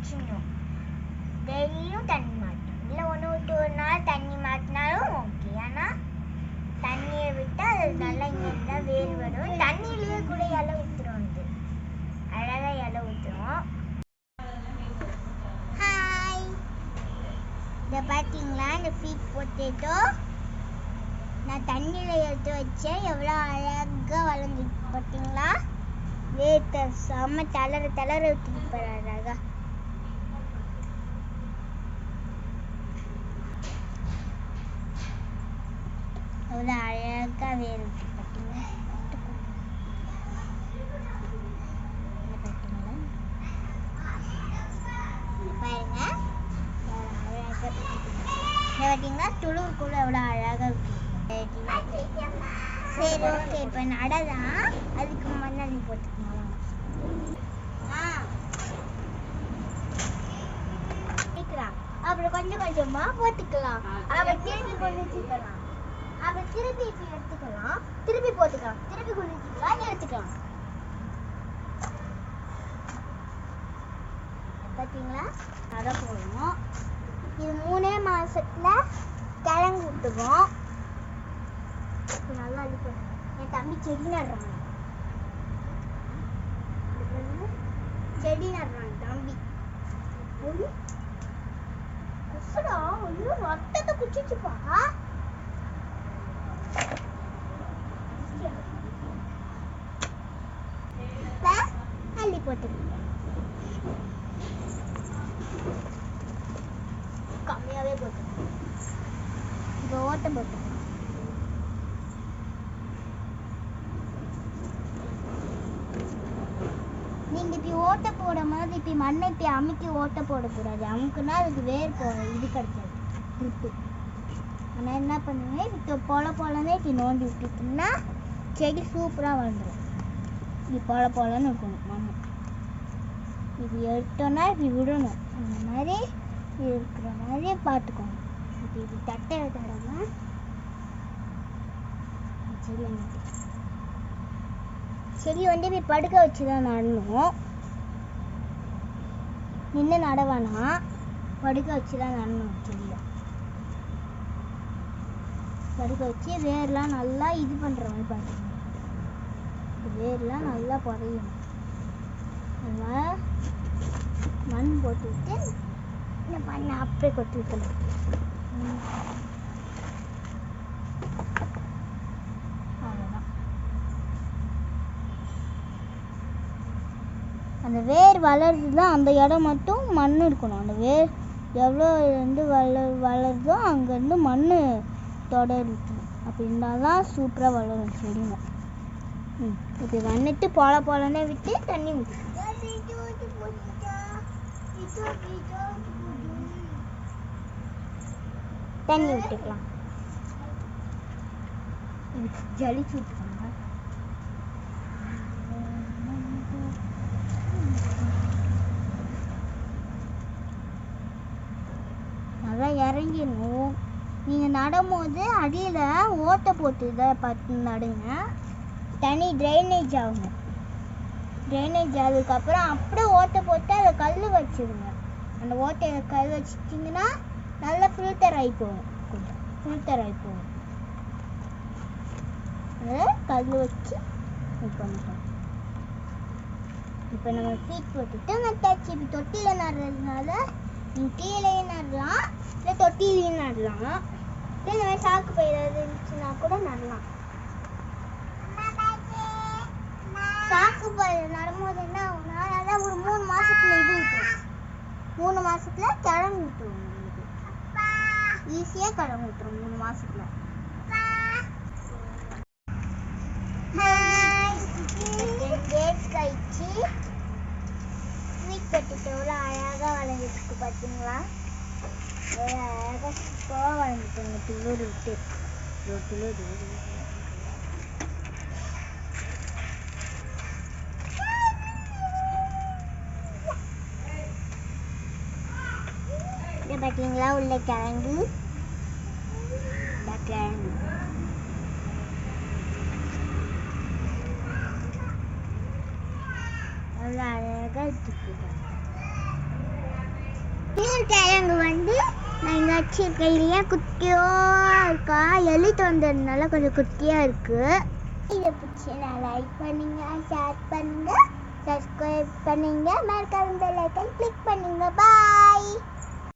வச்சிடணும். டெய்லியும் தண்ணி மாற்றணும். இல்லை ஒன்று விட்டு ஒரு நாள் தண்ணி மாற்றினாலும் ஓகே. ஆனால் தண்ணியை விட்டால் அது நல்லா இங்கே வேர் வரும். தண்ணியிலேயே கூட இலை ஊற்றுரும். வந்து அழகாக இலை ஊற்றுரும். ஹாய், இதை பார்த்தீங்களா? இந்த ஸ்வீட் பொட்டேட்டோ நான் தண்ணியில் எடுத்து வச்சேன். எவ்வளோ அழகாக வளர்ந்துருக்கு பார்த்தீங்களா? வேர்த்த செம்ம தளர ஊற்றிட்டு போகிற அழகா. அவ்வளோ அழகாக வேர் ஊற்றி பார்த்தீங்களா? பாருங்க, அழகாக பார்த்தீங்களா? துளுர் கூட எவ்வளோ அழகாக இருக்கு. சரி, ஓகே. இப்போ நடதான், அதுக்கு மண்ணள்ளி போட்டுக்கலாம். அப்புறம் கொஞ்சம் கொஞ்சமா போட்டுக்கலாம். அப்புறம் திருப்பி குளிச்சுக்கலாம். அப்புறம் திருப்பி இப்படி எடுத்துக்கலாம். திருப்பி போட்டுக்கலாம். திருப்பி குளிச்சுக்கலாம், எடுத்துக்கலாம். பார்த்தீங்களா? அதை போடணும். இது 3 மாசத்துல கிழங்கு விட்டுக்கும். நல்லா அழிப்போம். என் தம்பி செடி நடுறான். செடி நடுறான் தம்பி. ரத்தத்தை குச்சிச்சுப்பா. அள்ளி போட்டு கம்மியாவே போட்டு இப்போ ஓட்டம் போட்டு நீங்க இப்படி ஓட்ட போட மாதிரி இப்படி மண்ணை இப்படி அமுக்கி ஓட்ட போடக்கூடாது. அமுக்குன்னா அதுக்கு வேர் இது கிடைக்காது, ட்ரிப்பு. ஆனால் என்ன பண்ணுங்க, இப்போ போலதான் இப்படி நோண்டி விட்டுட்டோம்னா செடி சூப்பராக வளர்ந்துடும். இப்படி போலன்னு இருக்கணும் மண். இப்படி எடுத்தோன்னா இப்படி விடணும். அந்த மாதிரி இருக்கிற மாதிரி பார்த்துக்கோங்க. இப்படி தட்டை தடவை செடி வந்து இப்படி படுக்க வச்சுதான் நடணும். நின்று நடவானா, படுக்க வச்சுதான் நடணும். செடியை படுக்க வச்சு வேர்லாம் நல்லா இது பண்ணுற மாதிரி பார்த்துக்கணும். வேர்லாம் நல்லா புதையணும். அதனால் மண் போட்டு விட்டு இந்த மண்ணை அப்படியே கொட்டி விட்டணும். அவ்வளோதான். அந்த வேர் வளருது தான், அந்த இடம் மட்டும் மண் இருக்கணும். அந்த வேர் எவ்வளோ வந்து வளருதோ அங்கேருந்து மண் தொடரும். அப்படி இருந்தால் தான் சூப்பராக வளரும் செடிங்க. இப்படி வந்துட்டு போலன்னே விட்டு தண்ணி விட்டு தண்ணி விட்டுக்கலாம். ஜலிச்சு விட்டுக்கோங்க. நல்லா இறங்கிடணும். நீங்கள் நடும்போது அடியில் ஓட்டை போட்டு இதை பார்த்து நடுங்க. தனி ட்ரைனேஜ் ஆகும். ட்ரைனேஜ் ஆகுதுக்கப்புறம் அப்படியே ஓட்டை போட்டு அதை கல் வச்சுடுங்க. அந்த ஓட்டையை கல் வச்சிட்டிங்கன்னா நல்லா ஃபில்டர் ஆகி போகும். கொஞ்சம் ஃபில்டர் ஆகி போகும். அதை கல் வச்சு இது பண்ணிட்டோம். இப்போ நம்ம சீட் போட்டுட்டு நட்டாச்சு. இப்போ தொட்டியில் நடுறதுனால நீங்கள் கீழேயே நடலாம், இல்லை தொட்டிலையும் நடலாம். இல்லை இந்த மாதிரி சாக்கு பை ஏதாவது இருந்துச்சுன்னா கூட நடலாம். சாக்கு பை நடும்போது என்ன ஆகும்னா, நல்லா ஒரு 3 மாசத்துல இது விட்டுரும். 3 மாசத்துல கிழங்கு விட்டுரும். ஈஸியாக கிழங்கு விட்டுரும் 3 மாசத்துல. கழிச்சு ஸ்வீட் பொட்டேட்டோ எவ்வளோ அழகாக வளர்ந்துருக்கு பார்த்தீங்களா? எவ்வளோ அழகாக சூப்பராக வளர்ந்துட்டுங்க. துளூர் விட்டு துளூர் இதை பார்த்தீங்களா? உள்ள கிழங்கு கிழங்கு அவ்வளோ அழகாக இருக்குது. உருளைக்கிழங்கு வந்து நான் இங்கே வச்சிருக்கேன் இல்லையா, குட்டியாக இருக்கா, எழுத்து வந்ததுனால கொஞ்சம் குட்டியாக இருக்கு. இதை பிடிச்சி நான் லைக் பண்ணுங்க, ஷேர் பண்ணுங்க, சப்ஸ்கிரைப் பண்ணுங்க, மறக்காம பெல் ஐகான் கிளிக் பண்ணுங்க. பாய்.